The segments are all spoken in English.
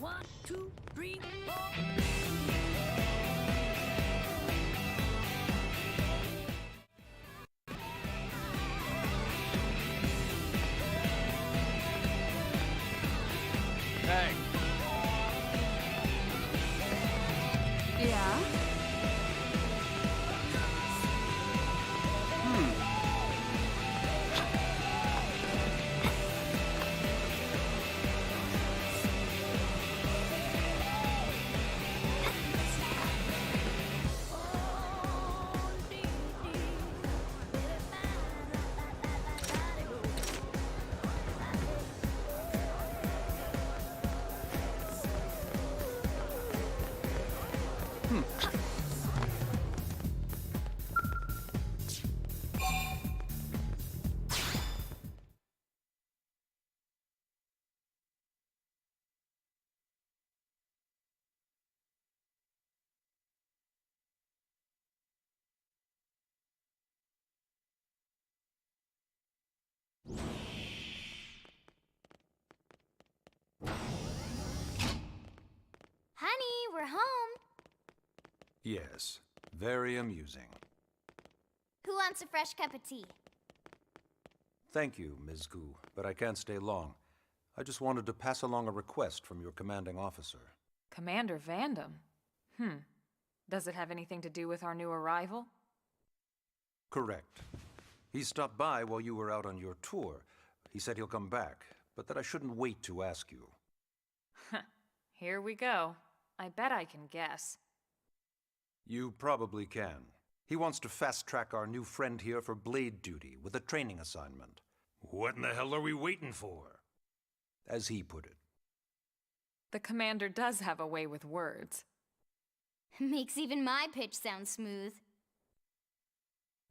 1, 2, 3, 4. Hey. Yeah? Honey, we're home. Yes, very amusing. Who wants a fresh cup of tea? Thank you, Ms. Gu, but I can't stay long. I just wanted to pass along a request from your commanding officer. Commander Vandam? Does it have anything to do with our new arrival? Correct. He stopped by while you were out on your tour. He said he'll come back, but that I shouldn't wait to ask you. Here we go. I bet I can guess. You probably can. He wants to fast-track our new friend here for blade duty with a training assignment. What in the hell are we waiting for? As he put it. The commander does have a way with words. Makes even my pitch sound smooth.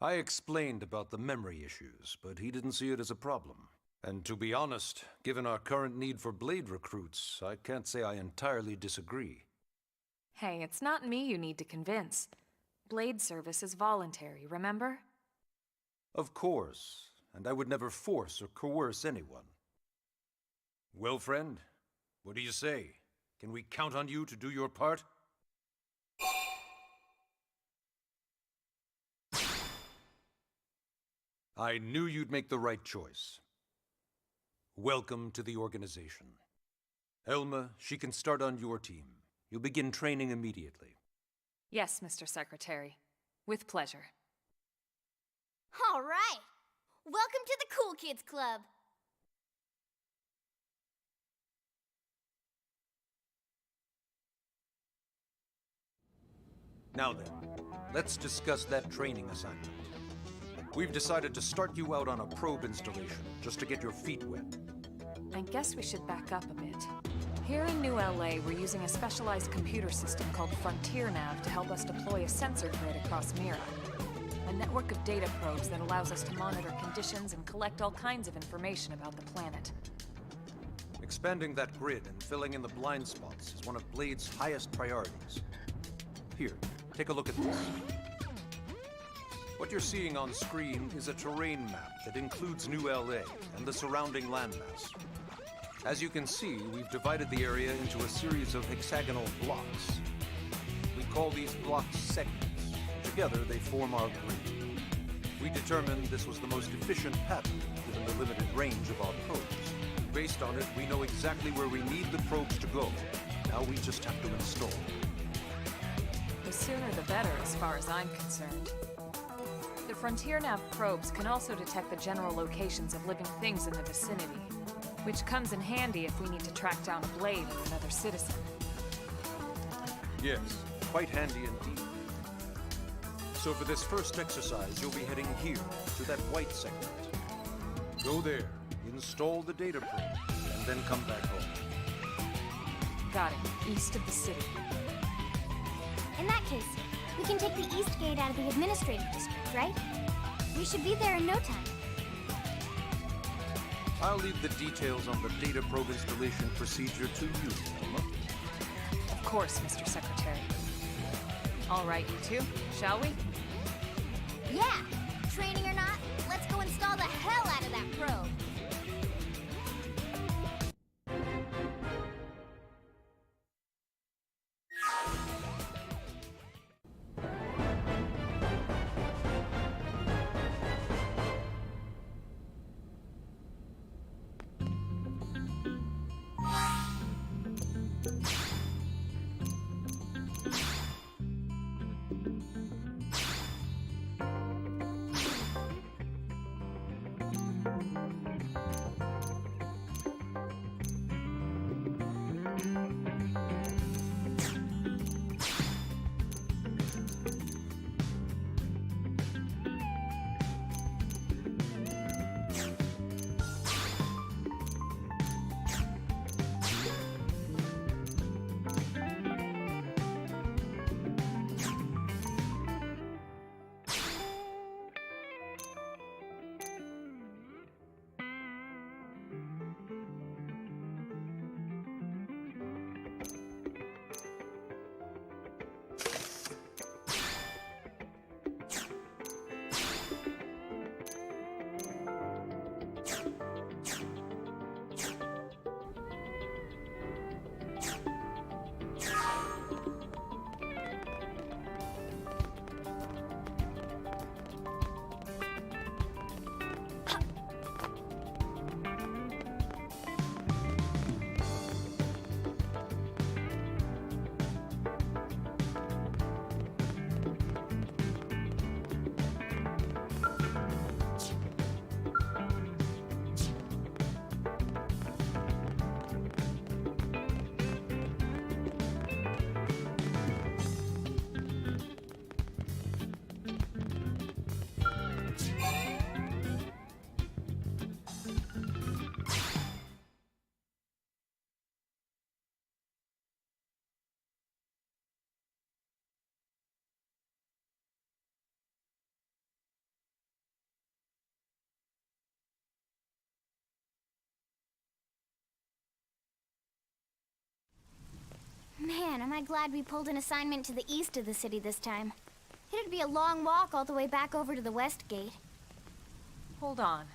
I explained about the memory issues, but he didn't see it as a problem. And to be honest, given our current need for blade recruits, I can't say I entirely disagree. Hey, it's not me you need to convince. Blade service is voluntary, remember? Of course, and I would never force or coerce anyone. Well, friend, what do you say? Can we count on you to do your part? I knew you'd make the right choice. Welcome to the organization. Elma, she can start on your team. You'll begin training immediately. Yes, Mr. Secretary. With pleasure. All right. Welcome to the Cool Kids Club. Now then, let's discuss that training assignment. We've decided to start you out on a probe installation, just to get your feet wet. I guess we should back up a bit. Here in New LA, we're using a specialized computer system called Frontier Nav to help us deploy a sensor grid across Mira. A network of data probes that allows us to monitor conditions and collect all kinds of information about the planet. Expanding that grid and filling in the blind spots is one of Blade's highest priorities. Here, take a look at this. What you're seeing on screen is a terrain map that includes New LA and the surrounding landmass. As you can see, we've divided the area into a series of hexagonal blocks. We call these blocks segments. Together, they form our grid. We determined this was the most efficient pattern, given the limited range of our probes. Based on it, we know exactly where we need the probes to go. Now we just have to install. The sooner the better, as far as I'm concerned. The Frontier Nav probes can also detect the general locations of living things in the vicinity, which comes in handy if we need to track down a blade or another citizen. Yes, quite handy indeed. So for this first exercise, you'll be heading here, to that white segment. Go there, install the data probe, and then come back home. Got it. East of the city. In that case, we can take the east gate out of the administrative district, right? We should be there in no time. I'll leave the details on the data probe installation procedure to you, Elma. Of course, Mr. Secretary. All right, you two, shall we? Yeah! Training or not, let's go install the hell out of that probe! Man, am I glad we pulled an assignment to the east of the city this time. It'd be a long walk all the way back over to the west gate. Hold on.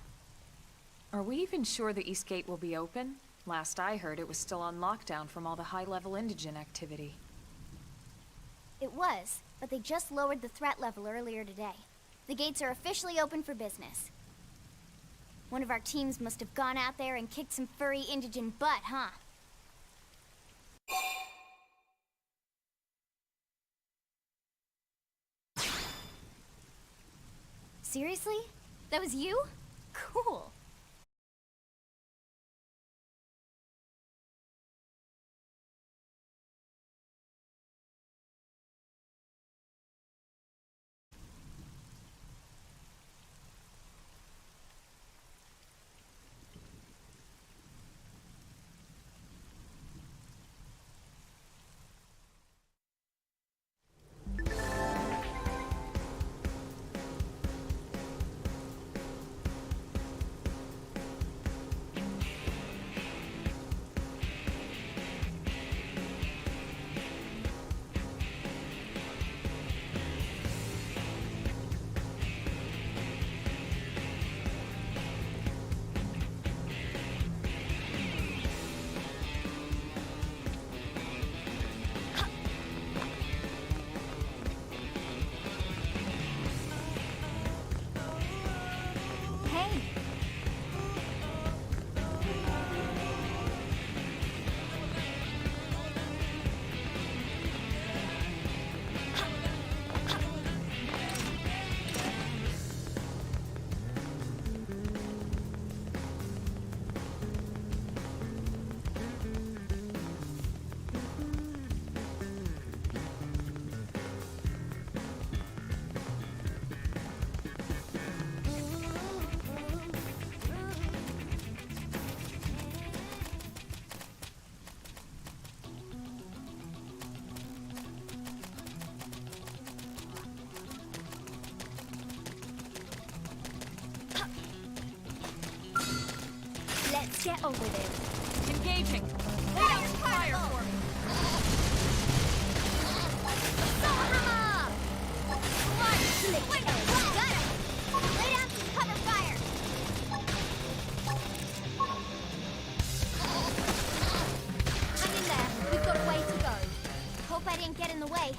Are we even sure the East Gate will be open? Last I heard, it was still on lockdown from all the high-level indigent activity. It was, but they just lowered the threat level earlier today. The gates are officially open for business. One of our teams must have gone out there and kicked some furry indigent butt, huh? Seriously? That was you? Cool. Hey. Let's get over there. Engaging! Lay down some fire for me! Hammer! Wait, got it! Lay down some cover fire! Hang in there. We've got a way to go. Hope I didn't get in the way.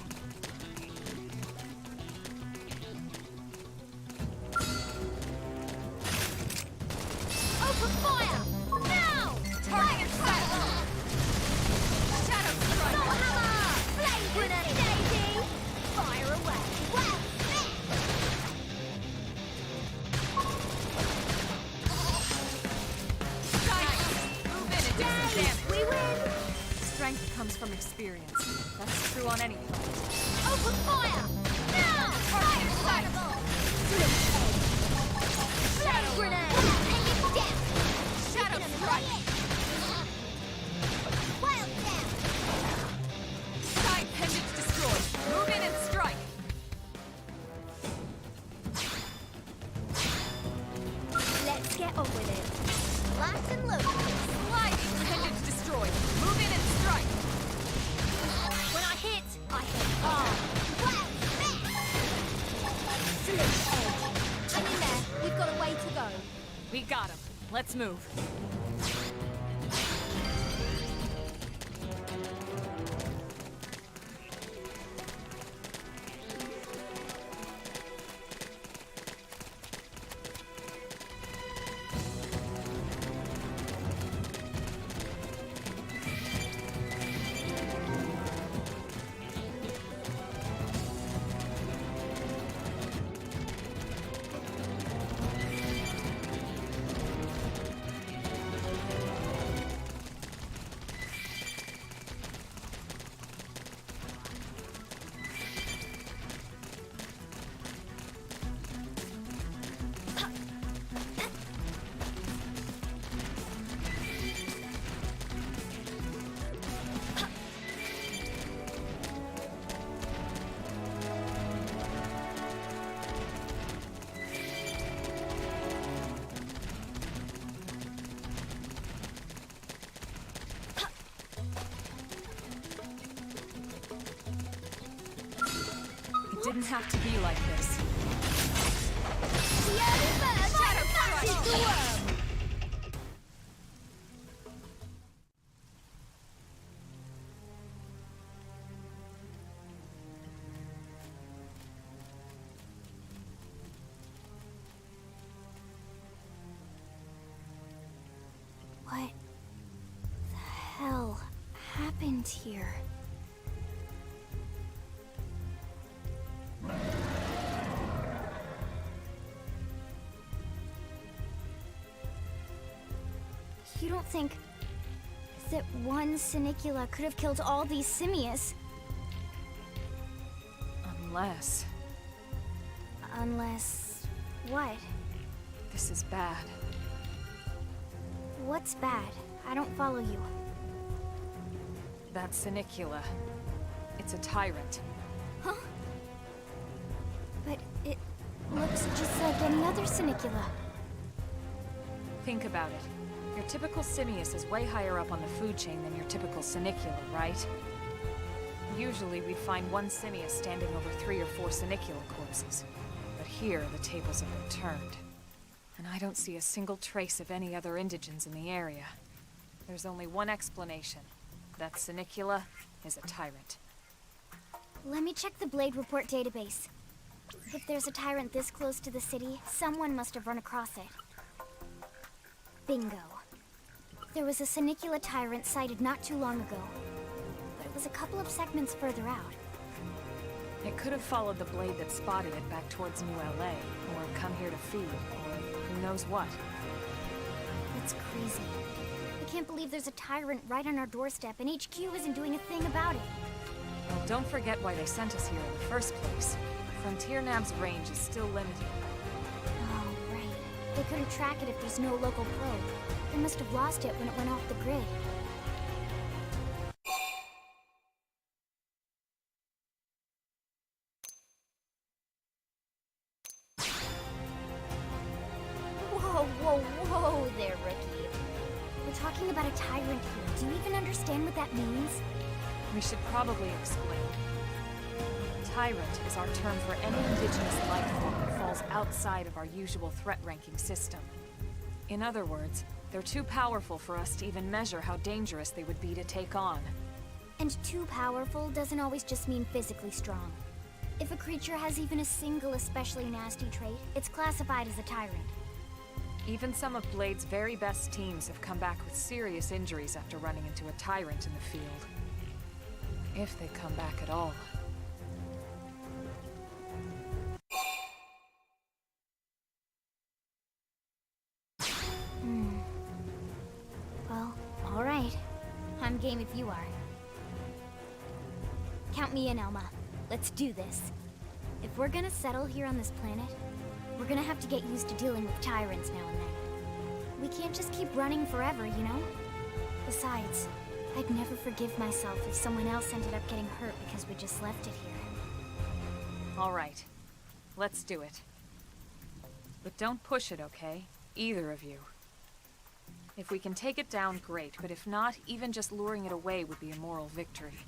Open fire! Now! Fire fire! Shadow strike! Soul hammer! Flame grenade! Daisy! Fire away! Well Move in and do some damage! we win! Strength comes from experience. That's true on any front. Open fire! Now! Fire cycle! Flame grenade! And it's down! Shadow strike! Wild down! Side pendant destroyed! Move in and strike! Let's get on with it. Locked and loaded. Sliding pendant destroyed! Move in and strike! When I hit hard. Wild slick edge. Hang in there. We've got a way to go. We got him. Let's move. It didn't have to be like this. What the hell happened here? You don't think that one Sinicula could have killed all these simius? Unless... Unless... what? This is bad. What's bad? I don't follow you. That Sinicula. It's a tyrant. Huh? But it looks just like any other Sinicula. Think about it. Your typical simius is way higher up on the food chain than your typical Sinicula, right? Usually we'd find one simius standing over 3 or 4 Sinicula corpses. But here, the tables have been turned. And I don't see a single trace of any other indigents in the area. There's only one explanation. That Sinicula is a tyrant. Let me check the Blade Report database. If there's a tyrant this close to the city, someone must have run across it. Bingo. There was a Sinicula tyrant sighted not too long ago, but it was a couple of segments further out. It could have followed the blade that spotted it back towards New LA, or come here to feed, or who knows what. That's crazy. I can't believe there's a tyrant right on our doorstep, and HQ isn't doing a thing about it. Well, don't forget why they sent us here in the first place. Frontier Nav's range is still limited. Oh, right. They couldn't track it if there's no local probe. They must have lost it when it went off the grid. Whoa there, Rookie. We're talking about a tyrant here. Do you even understand what that means? We should probably explain. Tyrant is our term for any indigenous life form that falls outside of our usual threat ranking system. In other words, they're too powerful for us to even measure how dangerous they would be to take on. And too powerful doesn't always just mean physically strong. If a creature has even a single especially nasty trait, it's classified as a tyrant. Even some of Blade's very best teams have come back with serious injuries after running into a tyrant in the field. If they come back at all. Well, alright. I'm game if you are. Count me in, Elma. Let's do this. If we're gonna settle here on this planet, we're gonna have to get used to dealing with tyrants now and then. We can't just keep running forever, you know? Besides, I'd never forgive myself if someone else ended up getting hurt because we just left it here. All right. Let's do it. But don't push it, okay? Either of you. If we can take it down, great, but if not, even just luring it away would be a moral victory.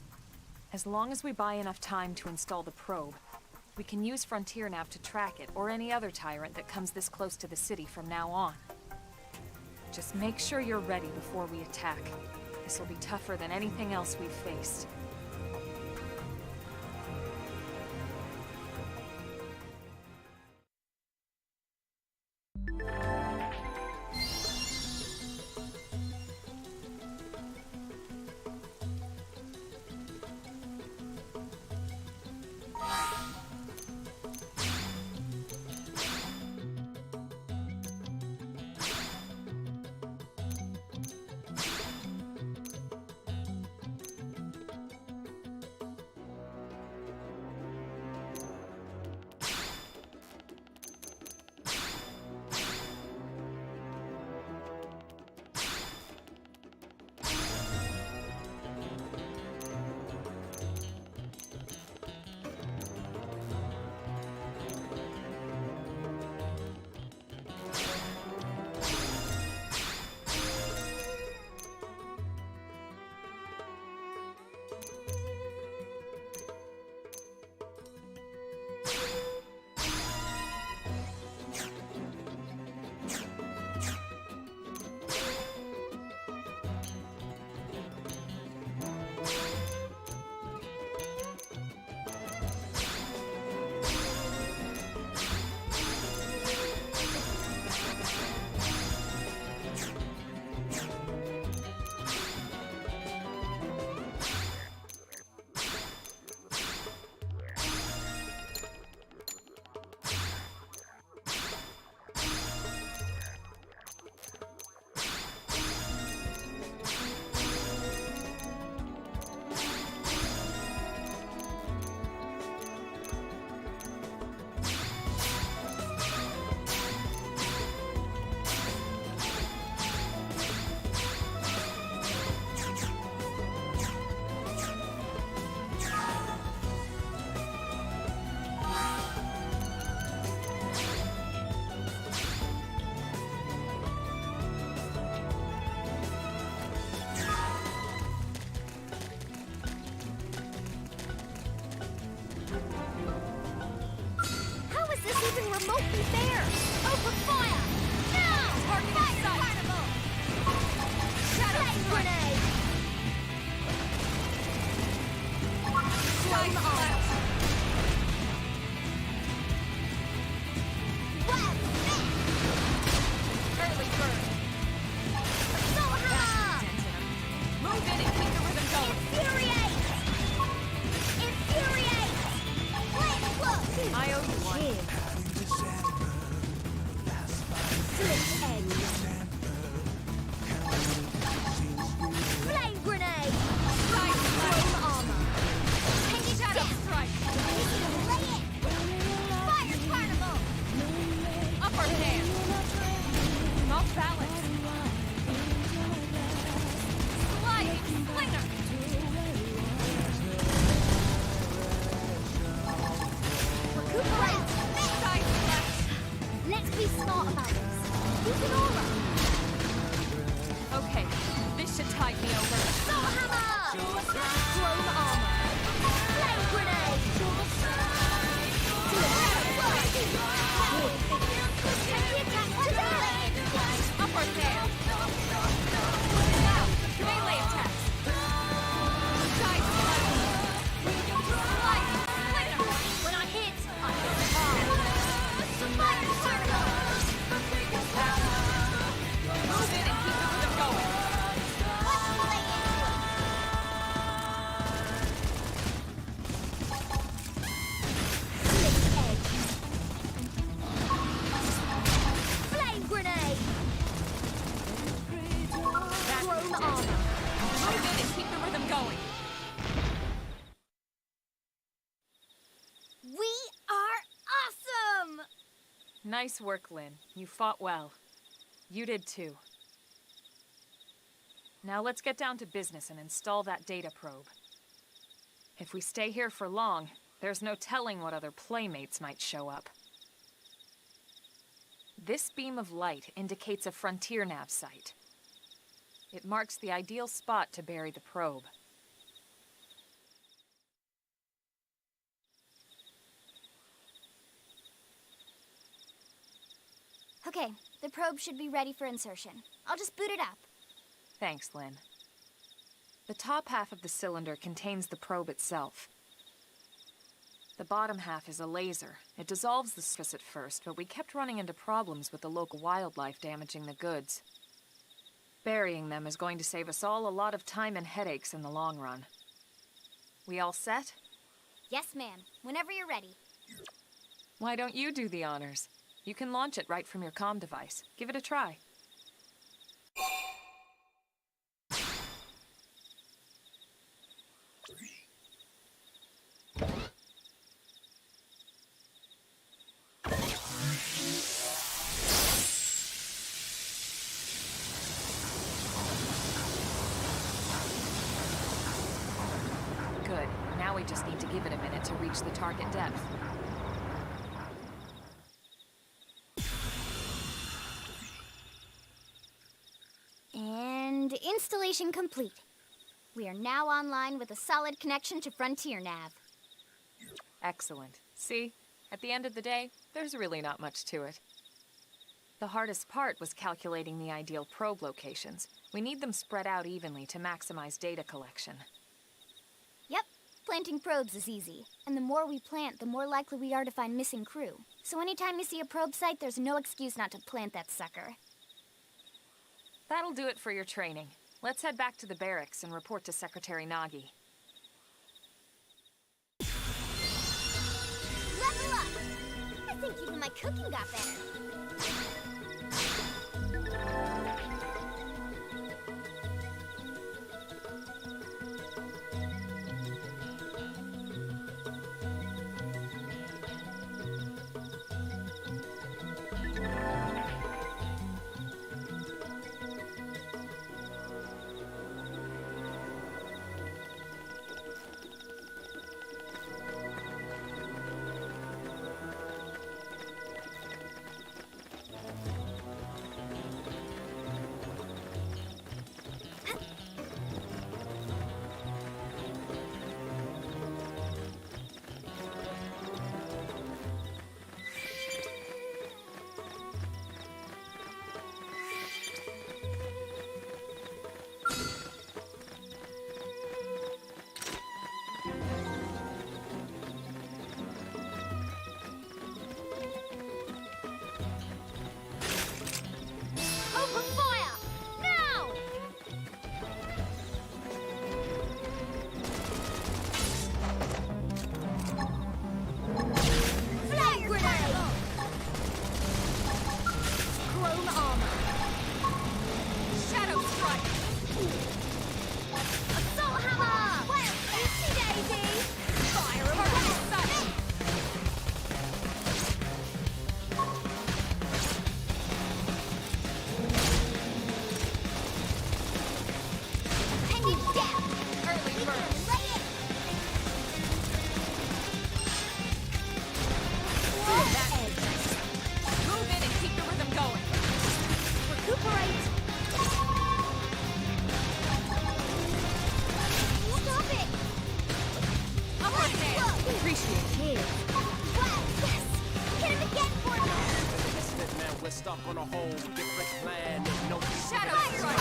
As long as we buy enough time to install the probe, we can use Frontier Nav to track it, or any other tyrant that comes this close to the city from now on. Just make sure you're ready before we attack. This will be tougher than anything else we've faced. He's there! Open fire! Now! Target in Fire sight. carnival! Shadow Flame strike. grenade! Side slash. Wild spin! Early bird. Soul hammer! Move in and keep the rhythm going. Infuriate! Infuriate! Flame whoop! I owe you one. Slit edge! Flame grenade! Side slash. Flame armor! Take it Shadow down! strike. Lay it! Fire carnival! Upper hand. Off balance. Sliding splinter. Recuperate! Side slash. Let's be smart about this. Use an aura! Okay, this should tide me over. Soul hammer! Chrome armor! Flame grenade! Upper hand. Now, melee attacks. Side slash. Sliding splinter. When I hit, I hit hard. Fire circle! Move in and keep the rhythm going. Let's play into it! Slit edge! Flame grenade! Chrome armor! Move in and keep the rhythm going. We are awesome! Nice work, Lynn. You fought well. You did too. Now let's get down to business and install that data probe. If we stay here for long, there's no telling what other playmates might show up. This beam of light indicates a frontier nav site. It marks the ideal spot to bury the probe. Okay, the probe should be ready for insertion. I'll just boot it up. Thanks, Lynn. The top half of the cylinder contains the probe itself. The bottom half is a laser. It dissolves the surface at first, but we kept running into problems with the local wildlife damaging the goods. Burying them is going to save us all a lot of time and headaches in the long run. We all set? Yes, ma'am. Whenever you're ready. Why don't you do the honors? You can launch it right from your comm device. Give it a try. Good. Now we just need to give it a minute to reach the target depth. And installation complete. We are now online with a solid connection to Frontier Nav. Excellent. See? At the end of the day, there's really not much to it. The hardest part was calculating the ideal probe locations. We need them spread out evenly to maximize data collection. Yep, planting probes is easy. And the more we plant, the more likely we are to find missing crew. So anytime you see a probe site, there's no excuse not to plant that sucker. That'll do it for your training. Let's head back to the barracks and report to Secretary Nagi. Level up! I think even my cooking got better. stuck on a whole different planet. No Shadow strike!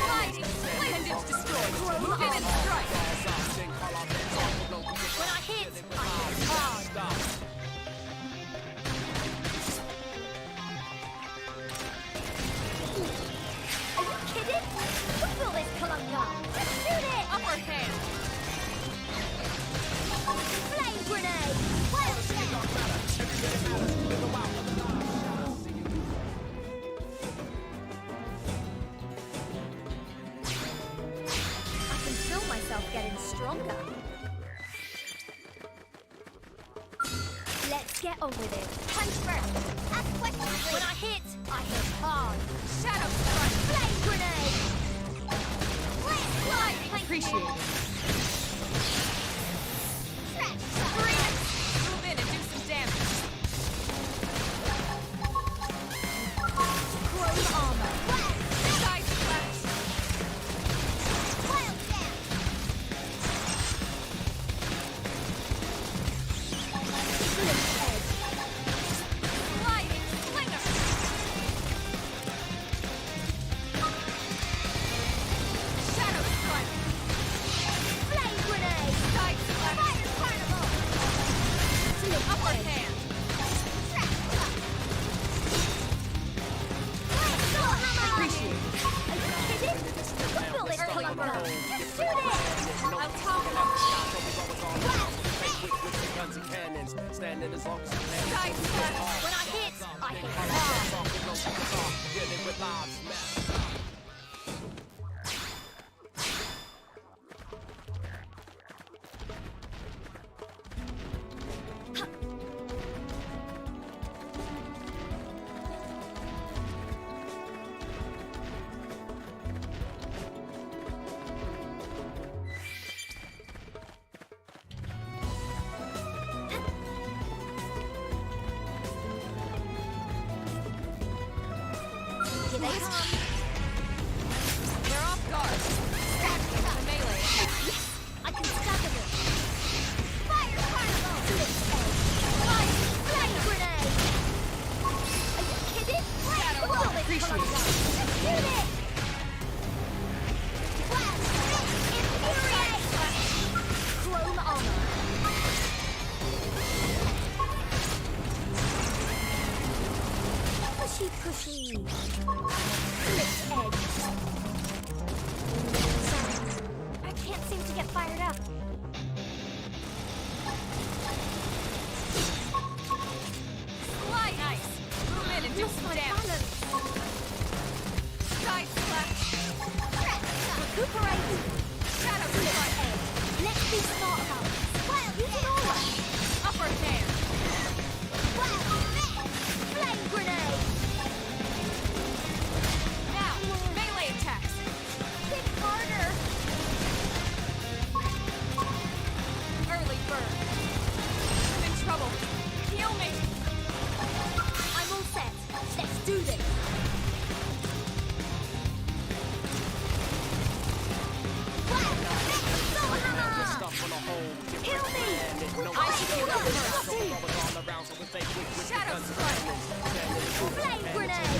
Sliding! Pendant destroyed! Move in and strike! When I hit hard. Are you kidding? Who built this Kalunga? Just shoot it! Upper hand! Flame grenade! Wild I can feel myself getting stronger. Let's get on with it. Punch first. Ask questions. When I hit hard. Shadow strike! Flame grenade! Slide! Appreciate it. Stretch! Move in and do some damage. Chrome armor! Side slash! Wild dance! Split edge! Sliding! Slinger! Shadow strike! Flame grenade! Side slash! Fire carnival! Upper hand! Appreciate it. Are you kidding? Who built this Kalunga? Just shoot it! I'll talk guns and cannons, standing as long as you can. Side slash! When I hit hard. Dealing with lives, man. Here they come. They're off guard. The melee. I can stagger them. Fire carnival! Flame grenade! Are you kidding? Shadow Who built this appreciate it. Kalunga? Just shoot it! Blast! Infuriate! Chrome armor! Pushy, pushy. Flip edge. Sorry, I can't seem to get fired up. Slide! Nice! Move in and do some damage. Side slash! Recuperate. Shadow Flip strike! edge. Let's be smart about it. Wild Aurora. Upper hand! Wild flame grenade. Now, melee attacks! Hit harder. Early bird! I'm in trouble! Heal me! I'm all set. Let's do this. Wild soul hammer. Stuff on a whole Heal me. I should heal them first! all around, so we stay quick with Shadow guns and strike! Flame grenade.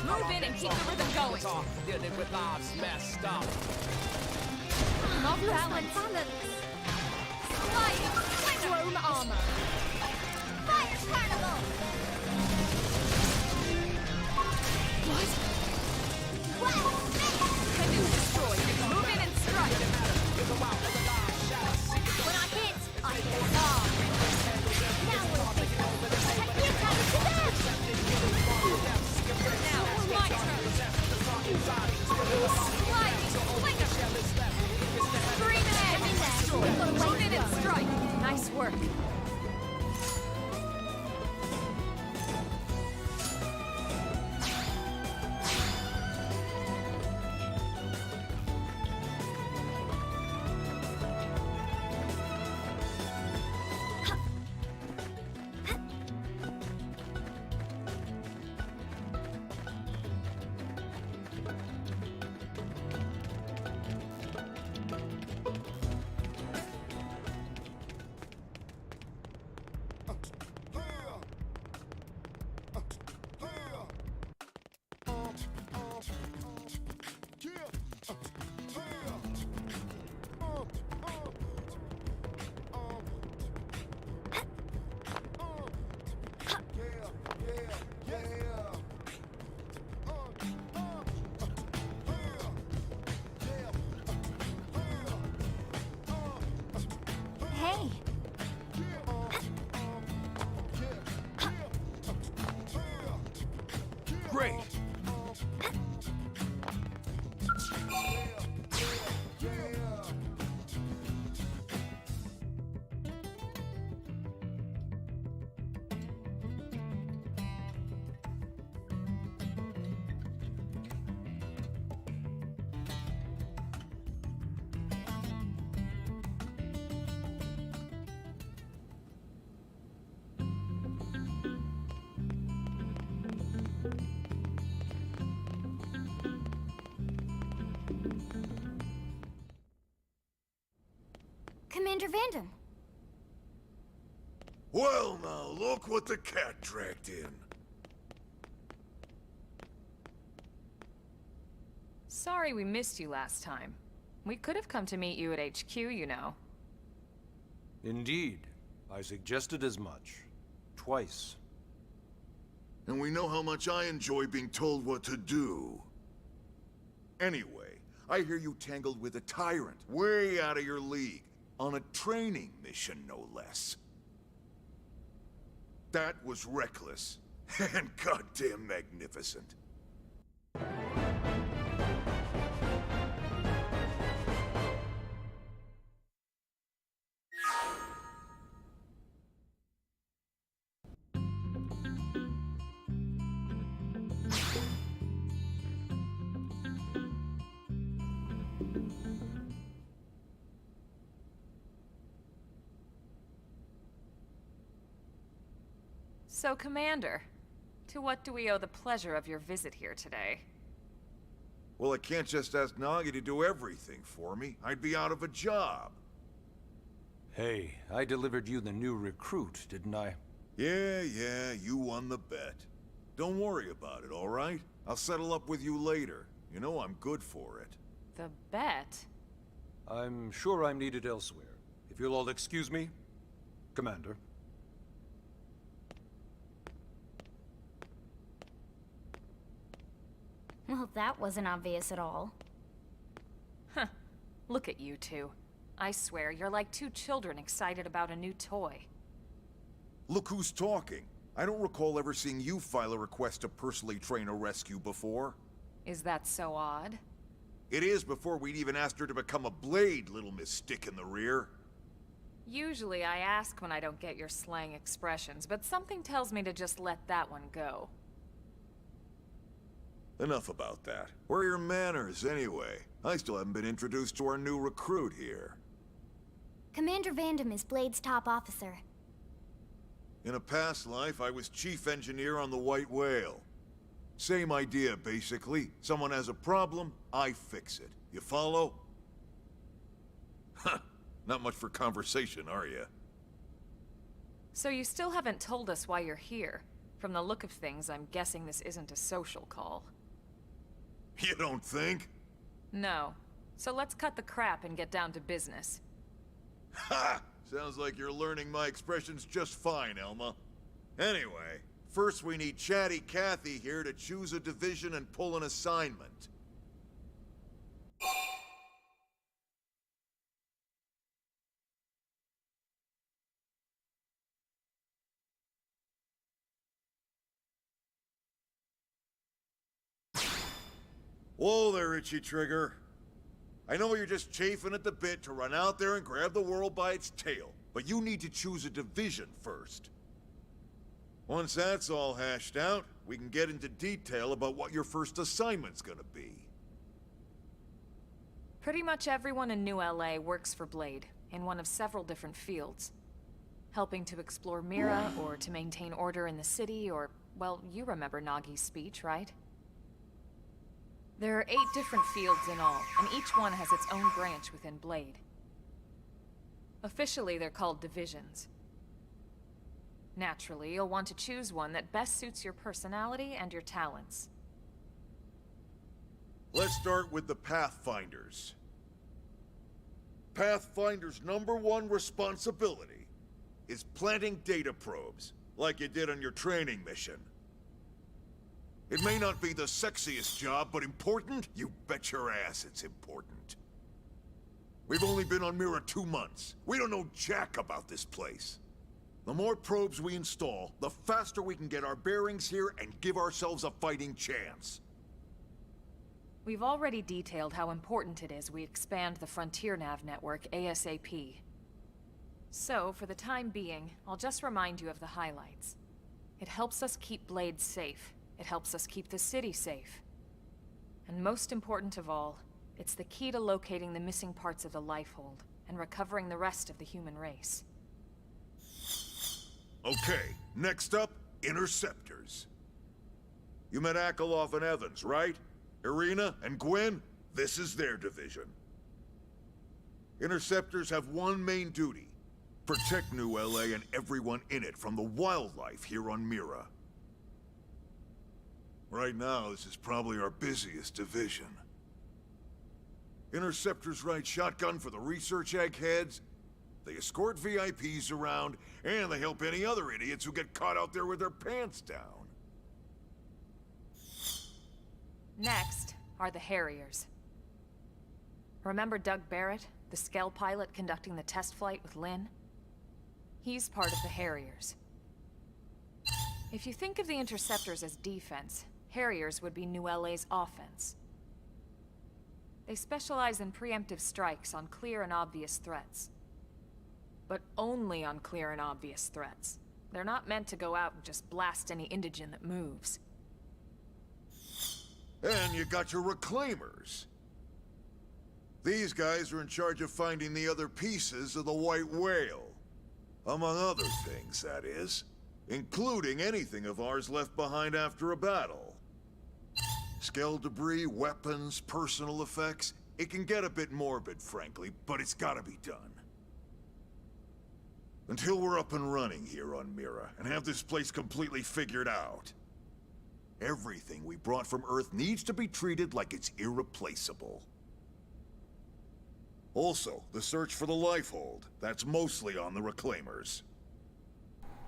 Move in and keep the rhythm going! dealing with lives messed up. I've lost my balance. Sliding! Slinger! Chrome armor. Fire carnival. What? Wild Pendant destroyed! Move in and strike! when I hit hard. Now we're business. Technique comes to them. Now, it's my turn! Sliding! Slinger! Green head! Move in and strike! Nice work! Great! Commander Vandam. Well now, look what the cat dragged in. Sorry we missed you last time. We could have come to meet you at HQ, you know. Indeed. I suggested as much. Twice. And we know how much I enjoy being told what to do. Anyway, I hear you tangled with a tyrant, way out of your league. On a training mission, no less. That was reckless. And goddamn magnificent. So, Commander, to what do we owe the pleasure of your visit here today? Well, I can't just ask Nagi to do everything for me. I'd be out of a job. Hey, I delivered you the new recruit, didn't I? Yeah, you won the bet. Don't worry about it, all right? I'll settle up with you later. You know I'm good for it. The bet? I'm sure I'm needed elsewhere. If you'll all excuse me, Commander. Well, that wasn't obvious at all. Huh. Look at you two. I swear, you're like two children excited about a new toy. Look who's talking. I don't recall ever seeing you file a request to personally train a rescue before. Is that so odd? It is before we'd even asked her to become a blade, little Miss Stick in the rear. Usually I ask when I don't get your slang expressions, but something tells me to just let that one go. Enough about that. Where are your manners, anyway? I still haven't been introduced to our new recruit here. Commander Vandam is Blade's top officer. In a past life, I was chief engineer on the White Whale. Same idea, basically. Someone has a problem, I fix it. You follow? Huh. Not much for conversation, are you? So you still haven't told us why you're here. From the look of things, I'm guessing this isn't a social call. You don't think? No. So let's cut the crap and get down to business. Ha! Sounds like you're learning my expressions just fine, Elma. Anyway, first we need Chatty Cathy here to choose a division and pull an assignment. Whoa there, Itchy Trigger. I know you're just chafing at the bit to run out there and grab the world by its tail, but you need to choose a division first. Once that's all hashed out, we can get into detail about what your first assignment's gonna be. Pretty much everyone in New LA works for Blade, in one of several different fields. Helping to explore Mira, or to maintain order in the city, or, well, you remember Nagi's speech, right? There are 8 different fields in all, and each one has its own branch within Blade. Officially, they're called divisions. Naturally, you'll want to choose one that best suits your personality and your talents. Let's start with the Pathfinders. Pathfinder's #1 responsibility is planting data probes, like you did on your training mission. It may not be the sexiest job, but important? You bet your ass it's important. We've only been on Mira 2 months. We don't know jack about this place. The more probes we install, the faster we can get our bearings here and give ourselves a fighting chance. We've already detailed how important it is we expand the Frontier Nav network ASAP. So, for the time being, I'll just remind you of the highlights. It helps us keep Blade safe. It helps us keep the city safe. And most important of all, it's the key to locating the missing parts of the Lifehold and recovering the rest of the human race. Okay, next up, Interceptors. You met Akalov and Evans, right? Irina and Gwen? This is their division. Interceptors have one main duty. Protect New LA and everyone in it from the wildlife here on Mira. Right now, this is probably our busiest division. Interceptors ride shotgun for the research eggheads, they escort VIPs around, and they help any other idiots who get caught out there with their pants down. Next are the Harriers. Remember Doug Barrett, the Skell pilot conducting the test flight with Lynn? He's part of the Harriers. If you think of the Interceptors as defense, Harriers would be New LA's offense. They specialize in preemptive strikes on clear and obvious threats. But only on clear and obvious threats. They're not meant to go out and just blast any indigene that moves. And you got your Reclaimers. These guys are in charge of finding the other pieces of the White Whale. Among other things, that is. Including anything of ours left behind after a battle. Skell debris, weapons, personal effects. It can get a bit morbid, frankly, but it's gotta be done. Until we're up and running here on Mira, and have this place completely figured out. Everything we brought from Earth needs to be treated like it's irreplaceable. Also, the search for the Lifehold. That's mostly on the Reclaimers.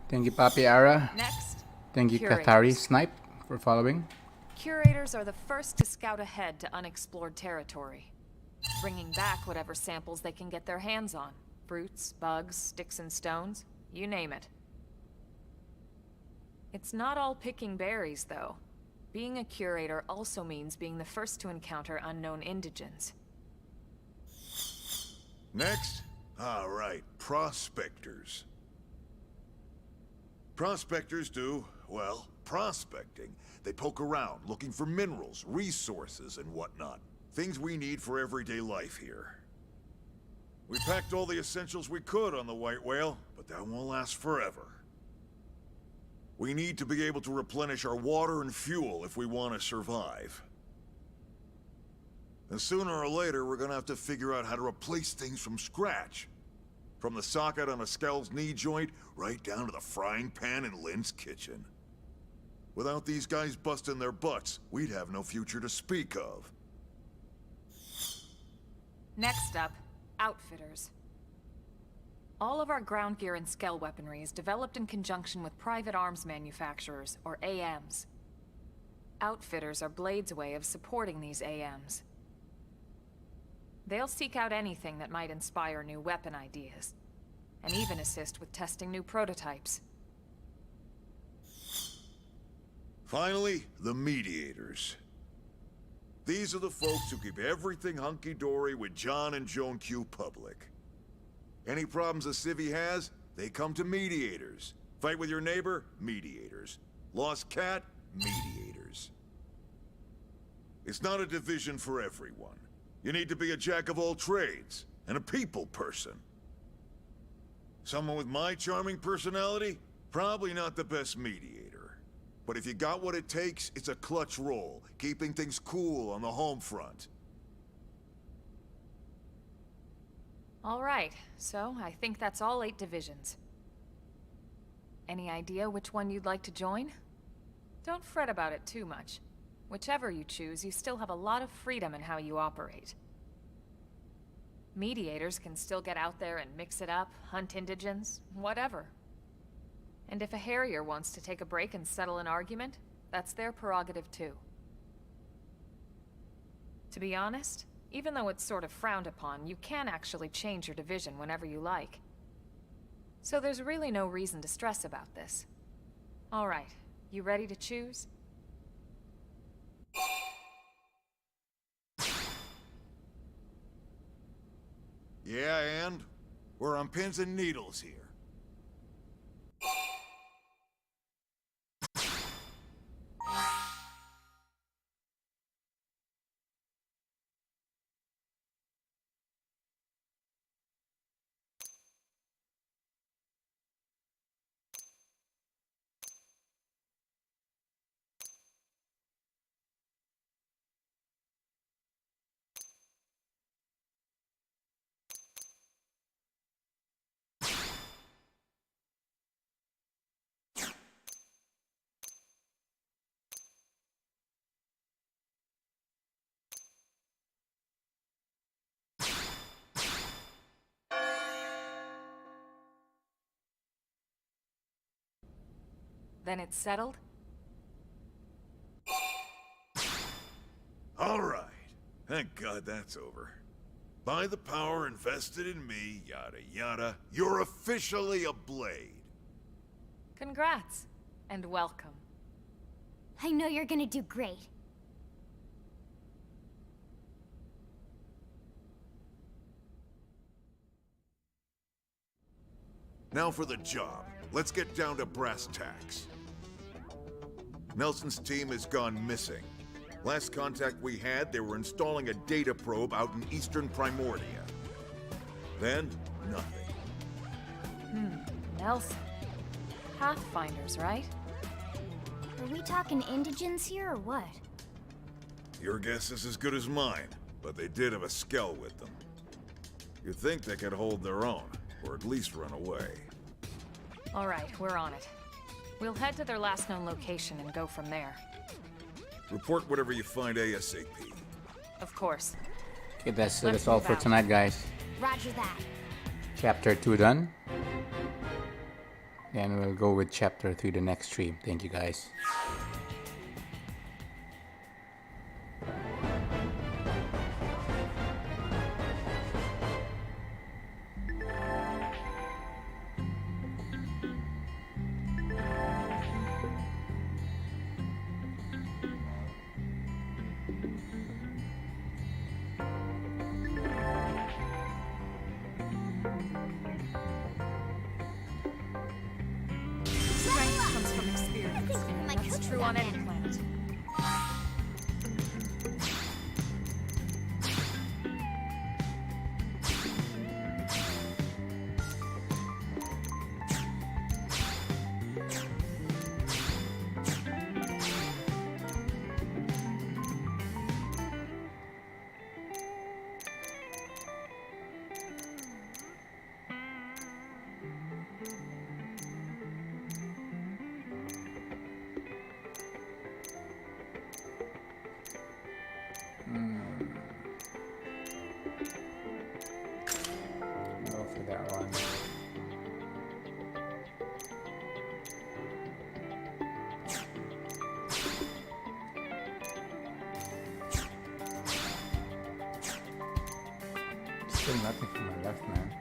Thank you, Papi Ara. Next, Thank you, Curators. Kathari Snipe, for following. Curators are the first to scout ahead to unexplored territory, bringing back whatever samples they can get their hands on. Fruits, bugs, sticks and stones, you name it. It's not all picking berries, though. Being a curator also means being the first to encounter unknown indigens. Next? All right, prospectors. Prospectors do, well, prospecting. They poke around, looking for minerals, resources, and whatnot. Things we need for everyday life here. We packed all the essentials we could on the White Whale, but that won't last forever. We need to be able to replenish our water and fuel if we want to survive. And sooner or later, we're gonna have to figure out how to replace things from scratch. From the socket on a Skell's knee joint, right down to the frying pan in Lynn's kitchen. Without these guys busting their butts, we'd have no future to speak of. Next up, Outfitters. All of our ground gear and Skell weaponry is developed in conjunction with private arms manufacturers, or AMs. Outfitters are Blade's way of supporting these AMs. They'll seek out anything that might inspire new weapon ideas, and even assist with testing new prototypes. Finally, the Mediators. These are the folks who keep everything hunky-dory with John and Joan Q public. Any problems a civvy has, they come to Mediators. Fight with your neighbor? Mediators. Lost cat? Mediators. It's not a division for everyone. You need to be a jack of all trades, and a people person. Someone with my charming personality? Probably not the best mediator. But if you got what it takes, it's a clutch role, keeping things cool on the home front. All right, so I think that's all 8 divisions. Any idea which one you'd like to join? Don't fret about it too much. Whichever you choose, you still have a lot of freedom in how you operate. Mediators can still get out there and mix it up, hunt indigens, whatever. And if a Harrier wants to take a break and settle an argument, that's their prerogative too. To be honest, even though it's sort of frowned upon, you can actually change your division whenever you like. So there's really no reason to stress about this. Alright, you ready to choose? Yeah, and? We're on pins and needles here. Then it's settled? All right. Thank God that's over. By the power invested in me, yada yada, you're officially a Blade. Congrats, and welcome. I know you're gonna do great. Now for the job. Let's get down to brass tacks. Nelson's team has gone missing. Last contact we had, they were installing a data probe out in eastern Primordia. Then, nothing. Nelson. Pathfinders, right? Are we talking indigents here or what? Your guess is as good as mine, but they did have a skell with them. You'd think they could hold their own, or at least run away. Alright, we're on it. We'll head to their last known location and go from there. Report whatever you find ASAP. Of course. Okay, that's Let's all move for out. tonight, guys. Roger that. Chapter 2 done. Then we'll go with Chapter 3 the next stream. Thank you, guys. Strength comes from experience. My That's cook's true on not any bad. planet. Go for that one. Still nothing from my left, man.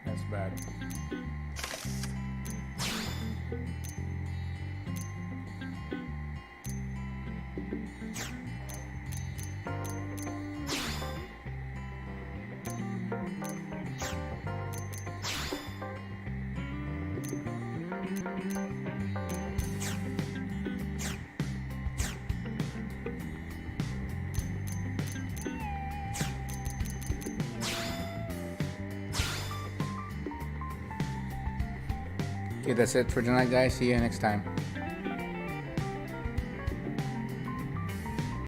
That's bad. Okay, that's it for tonight, guys. See you next time.